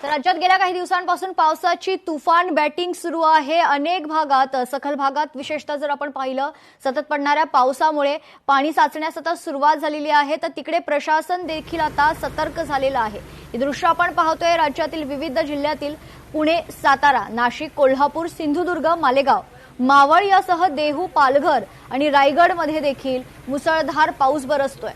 तर राज्यात गेल्या काही दिवसांपासून पावसाची तुफान बॅटिंग सुरू आहे। अनेक भागात, सखल भागात विशेषतः जर आपण पाहिलं, सतत पडणाऱ्या पावसामुळे पाणी साचण्यास आता सुरुवात झालेली आहे। तर तिकडे प्रशासन देखील आता सतर्क झालेलं आहे। हे दृश्य आपण पाहतोय राज्यातील विविध जिल्ह्यातील पुणे, सातारा, नाशिक, कोल्हापूर, सिंधुदुर्ग, मालेगाव, मावळ यासह देहू, पालघर आणि रायगडमध्ये देखील मुसळधार पाऊस बरसतोय।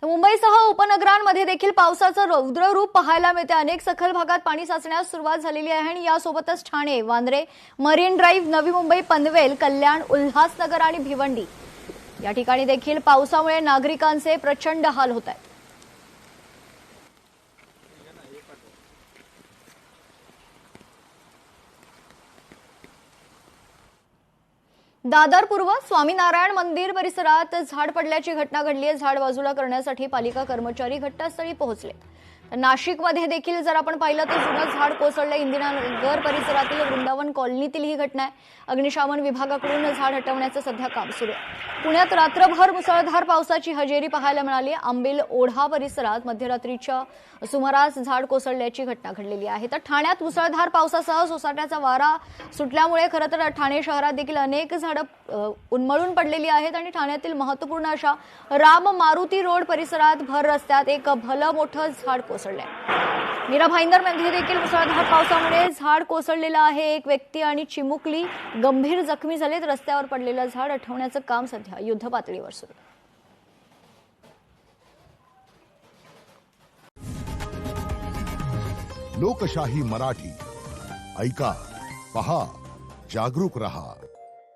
मुंबईसह उपनगरांमध्ये देखील पावसाचं रौद्र रूप पाहायला मिळते। अनेक सखल भागात पाणी साचण्यास सुरुवात झालेली आहे आणि यासोबतच ठाणे, वांद्रे, मरीन ड्राईव्ह, नवी मुंबई, पनवेल, कल्याण, उल्हासनगर आणि भिवंडी या ठिकाणी देखील पावसामुळे नागरिकांचे प्रचंड हाल होत आहेत। दादर पूर्व स्वामीनारायण मंदिर परिसरात झाड पडल्याची घटना घडली आहे। झाड बाजूला करण्यासाठी पालिका कर्मचारी घटनास्थळी पोहोचले। नाशिकमध्ये देखील जर आपण पाहिलं तर जुनं झाड कोसळले। इंदिरानगर परिसरातील वृंदावन कॉलनीतील ही घटना आहे। अग्निशमन विभागाकडून झाड हटवण्याचं सध्या काम सुरू आहे। पुण्यात रात्रभर मुसळधार पावसाची हजेरी पाहायला मिळाली। आंबेल ओढा परिसरात मध्यरात्रीच्या सुमारास झाड कोसळल्याची घटना घडलेली आहे। तर ठाण्यात मुसळधार पावसासह सोसाट्याचा वारा सुटल्यामुळे खरं तर ठाणे शहरात देखील अनेक झाडं उन्मळून पडलेली आहेत आणि ठाण्यातील महत्त्वपूर्ण अशा राम मारुती रोड परिसरात भर रस्त्यात एक भलं मोठं झाड कोसळलंय। मीरा भाईंदरमध्ये देखील मुसळधार पावसामुळे झाड कोसळलेलं आहे। एक व्यक्ती आणि चिमुकली गंभीर जखमी झालेत। रस्त्यावर पडलेलं झाड हटवण्याचं काम सध्या युद्धपातळीवर सुरू आहे। लोकशाही मराठी ऐका, पहा, जागरूक रहा।